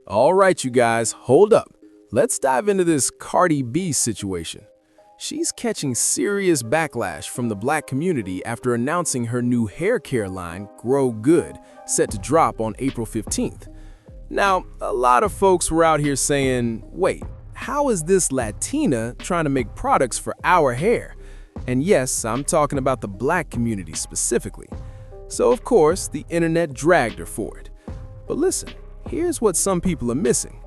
All right, you guys, hold up. Let's dive into this Cardi B situation. She's catching serious backlash from the black community after announcing her new hair care line, Grow Good, set to drop on April 15th. Now, a lot of folks were out here saying, wait, how is this Latina trying to make products for our hair? And yes, I'm talking about the black community specifically. So of course, the internet dragged her for it. But listen, here's what some people are missing.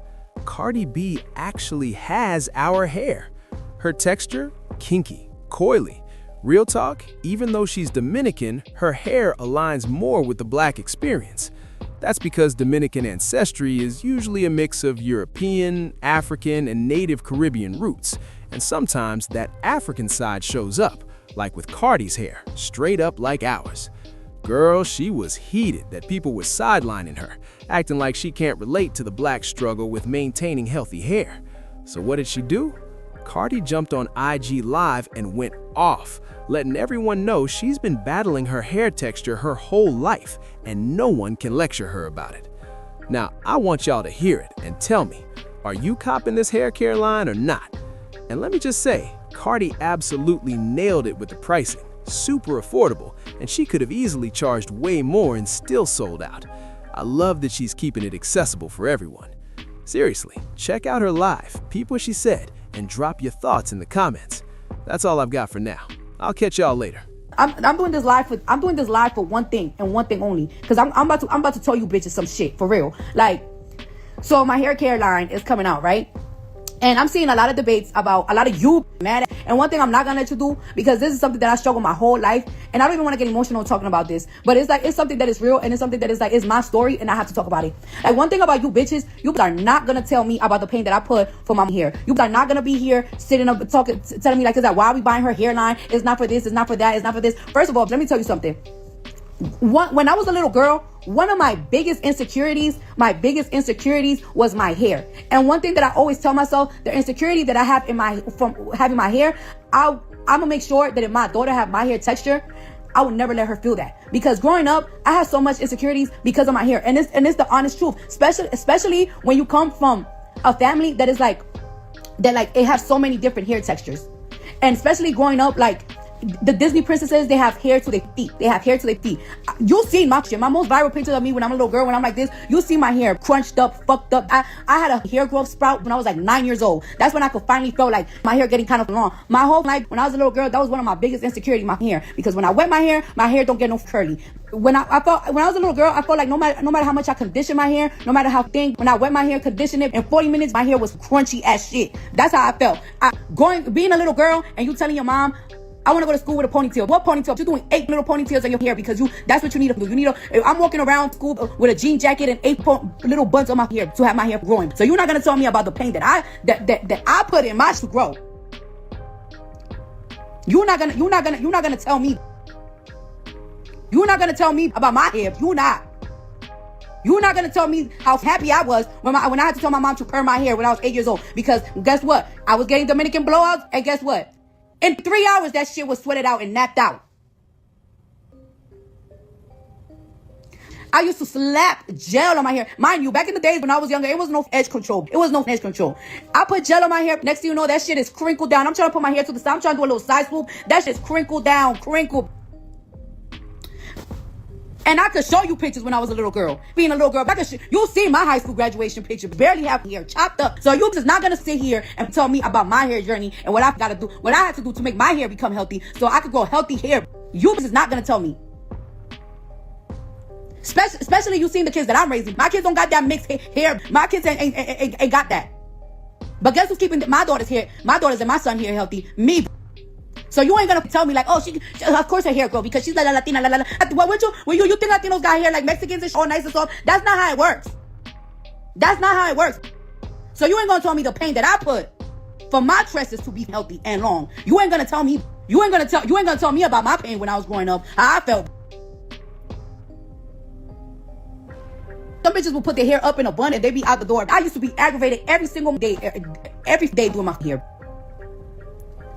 Cardi B actually has our hair. Her texture, kinky, coily. Real talk, even though she's Dominican, her hair aligns more with the black experience. That's because Dominican ancestry is usually a mix of European, African, and native Caribbean roots, and sometimes that African side shows up, like with Cardi's hair, straight up like ours. Girl, she was heated that people were sidelining her, acting like she can't relate to the black struggle with maintaining healthy hair. So what did she do? Cardi jumped on IG Live and went off, letting everyone know she's been battling her hair texture her whole life, and no one can lecture her about it. Now, I want y'all to hear it and tell me, are you copping this hair care line or not? And let me just say, Cardi absolutely nailed it with the pricing. Super affordable, and she could have easily charged way more and still sold out. I love that she's keeping it accessible for everyone. Seriously, check out her live, peep what she said, and drop your thoughts in the comments. That's all I've got for now. I'll catch y'all later. I'm doing this live for one thing and one thing only, because I'm about to tell you bitches some shit for real. Like, so my hair care line is coming out, right? And I'm seeing a lot of debates about a lot of you mad at, and one thing I'm not gonna let you do, because this is something that I struggle my whole life, and I don't even want to get emotional talking about this, but it's something that is real, and it's something that is like, it's my story, and I have to talk about it. Like, one thing about you bitches, you are not gonna tell me about the pain that I put for my hair. You are not gonna be here sitting up talking, telling me like this, that why are we buying her hairline? It's not for this, it's not for that, it's not for this. First of all, let me tell you something. When I was a little girl, one of my biggest insecurities was my hair. And one thing that I always tell myself, the insecurity that I have from having my hair, I'm gonna make sure that if my daughter have my hair texture, I would never let her feel that. Because growing up, I had so much insecurities because of my hair. And it's the honest truth. Especially when you come from a family that is like it has so many different hair textures. And especially growing up, like the Disney princesses, they have hair to their feet. You'll see my shit. My most viral pictures of me when I'm a little girl, when I'm like this, you'll see my hair crunched up, fucked up. I had a hair growth sprout when I was like 9 years old. That's when I could finally feel like my hair getting kind of long. My whole life, when I was a little girl, that was one of my biggest insecurities, my hair. Because when I wet my hair don't get no curly. When I was a little girl, I felt like no matter how much I condition my hair, no matter how thin, when I wet my hair, condition it, in 40 minutes, my hair was crunchy as shit. That's how I felt. Being a little girl and you telling your mom, I want to go to school with a ponytail. What ponytail? You're doing 8 little ponytails in your hair because that's what you need to do. I'm walking around school with a jean jacket and 8 little buns on my hair to have my hair growing. So you're not going to tell me about the pain that I put in my to grow. You're not going to tell me. You're not going to tell me about my hair. You're not going to tell me how happy I was when I had to tell my mom to perm my hair when I was 8 years old. Because guess what? I was getting Dominican blowouts, and guess what? In 3 hours, that shit was sweated out and napped out. I used to slap gel on my hair. Mind you, back in the days when I was younger, it was no edge control. I put gel on my hair. Next thing you know, that shit is crinkled down. I'm trying to put my hair to the side. I'm trying to do a little side swoop. That shit's crinkled down, crinkled. And I could show you pictures when I was a little girl. Being a little girl, you'll see my high school graduation picture. Barely have hair, chopped up. So you just not gonna sit here and tell me about my hair journey and what I gotta do, what I had to do to make my hair become healthy, so I could grow healthy hair. You just not gonna tell me. Especially you seen the kids that I'm raising. My kids don't got that mixed hair. My kids ain't got that. But guess who's keeping my daughter's hair? My daughter's and my son hair healthy? Me. So you ain't gonna tell me like, oh, she of course her hair grow because she's like a Latina, What would you think Latinos got hair like Mexicans and all nice and soft? That's not how it works. So you ain't gonna tell me the pain that I put for my tresses to be healthy and long. You ain't gonna tell me about my pain when I was growing up, how I felt. Some bitches will put their hair up in a bun and they be out the door. I used to be aggravated every day doing my hair.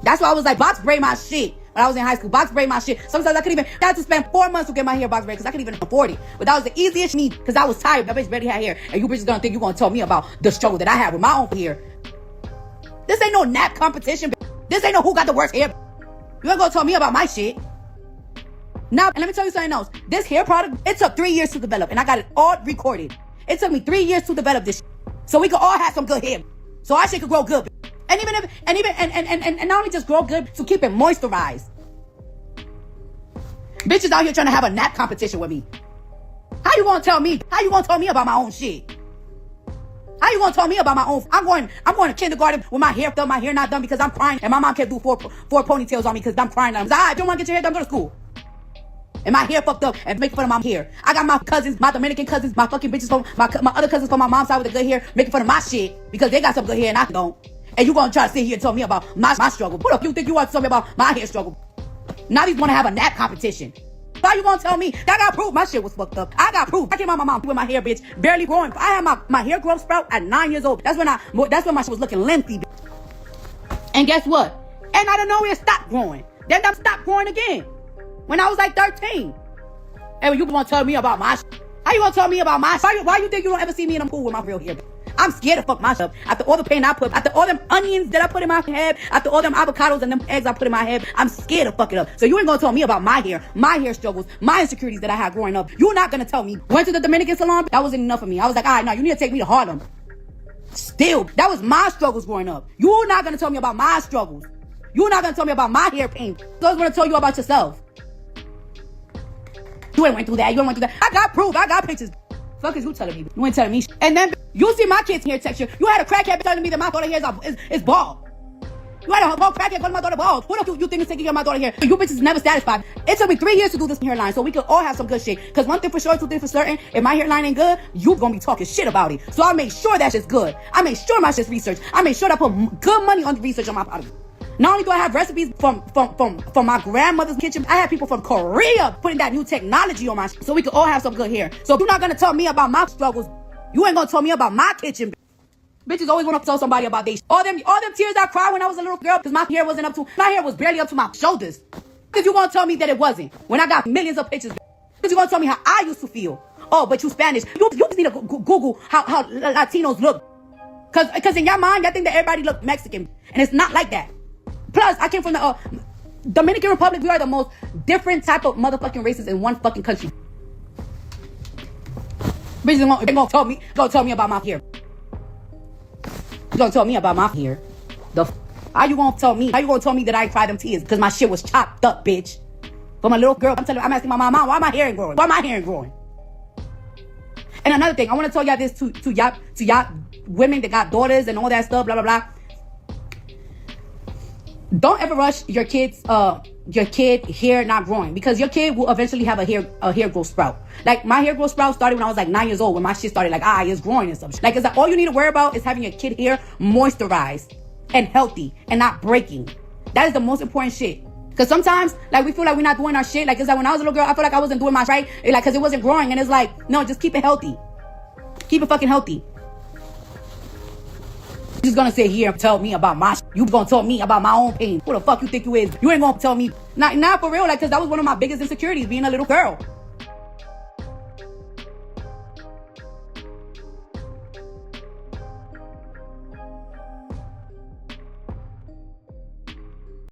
That's why I was like, box braid my shit. when I was in high school. Box braid my shit. Sometimes I had to spend 4 months to get my hair box braid because I couldn't even afford it. But that was the easiest me because I was tired. That bitch barely had hair. And you bitches gonna think you gonna tell me about the struggle that I had with my own hair. This ain't no nap competition. This ain't no who got the worst hair. You ain't gonna tell me about my shit. Now, and let me tell you something else. This hair product, it took 3 years to develop, and I got it all recorded. It took me 3 years to develop this shit, so we could all have some good hair. So our shit could grow good. And not only just grow good, to keep it moisturized. Bitches out here trying to have a nap competition with me. How you gonna tell me? How you gonna tell me about my own shit? How you gonna tell me about my own? I'm going to kindergarten with my hair done, my hair not done because I'm crying, and my mom can't do four ponytails on me because I'm crying. I'm like, I don't want to get your hair done, go to school. And my hair fucked up and making fun of my hair. I got my cousins, my Dominican cousins, my fucking bitches from my other cousins from my mom's side with the good hair making fun of my shit because they got some good hair and I don't. And you gonna try to sit here and tell me about my struggle. Who the fuck you think you want to tell me about my hair struggle? Now you wanna have a nap competition. Why you gonna tell me? I got proof my shit was fucked up. I got proof. I came out my mom with my hair, bitch, barely growing. I had my hair growth sprout at 9 years old. That's when my shit was looking lengthy. And guess what? And out of nowhere, it stopped growing. Then that stopped growing again when I was like 13. And you gonna tell me about my shit? How you gonna tell me about my shit? Why you think you don't ever see me in a pool with my real hair? I'm scared to fuck my shit up. After all the pain I put, after all them onions that I put in my head, after all them avocados and them eggs I put in my head, I'm scared to fuck it up. So you ain't gonna tell me about my hair struggles, my insecurities that I had growing up. You're not gonna tell me. Went to the Dominican salon, that wasn't enough for me. I was like, all right, now you need to take me to Harlem. Still, that was my struggles growing up. You're not gonna tell me about my struggles. You're not gonna tell me about my hair pain. So I was gonna tell you about yourself. You ain't went through that. You ain't went through that. I got proof. I got pictures. Fuck is you telling me? You ain't telling me. And then you see my kids' hair texture. You had a crackhead telling me that my daughter hair is bald. You had a whole crackhead calling my daughter bald. What the you think is taking care of my daughter hair? You bitches never satisfied. It took me 3 years to do this hairline so we could all have some good shit. Because one thing for sure, two things for certain, if my hairline ain't good, you gonna be talking shit about it. So I made sure that shit's good. I made sure my shit's researched. I made sure that I put good money on the research on my product. Not only do I have recipes from my grandmother's kitchen, I have people from Korea putting that new technology on my shit so we can all have some good hair. So if you're not gonna tell me about my struggles, you ain't gonna tell me about my kitchen. Bitches always want to tell somebody about they all them tears I cried when I was a little girl because my hair was barely up to my shoulders. If you gonna tell me that it wasn't when I got millions of pictures, if you gonna tell me how I used to feel. Oh, but you Spanish. You just need to Google how Latinos look. Cause in your mind, y'all think that everybody look Mexican. And it's not like that. Plus, I came from the Dominican Republic. We are the most different type of motherfucking races in one fucking country. Bitches gonna tell me about my hair. You gonna tell me about my hair? How you gonna tell me? How you gonna tell me that I cried them tears? Because my shit was chopped up, bitch. But my little girl, I'm asking my mom, why my hair ain't growing? Why my hair ain't growing? And another thing, I want to tell y'all this to y'all women that got daughters and all that stuff, blah blah blah. Don't ever rush your kid hair not growing because your kid will eventually have a hair growth sprout. Like my hair growth sprout started when I was like 9 years old when my shit started like it's growing and stuff. Like it's like all you need to worry about is having your kid hair moisturized and healthy and not breaking. That is the most important shit. Cause sometimes like we feel like we're not doing our shit. Like it's like when I was a little girl, I feel like I wasn't doing my right. Like cause it wasn't growing and it's like no, just keep it healthy. Keep it fucking healthy. You just gonna sit here and tell me about my you gonna tell me about my own pain. Who the fuck you think you is? You ain't gonna tell me not for real, like cause that was one of my biggest insecurities being a little girl.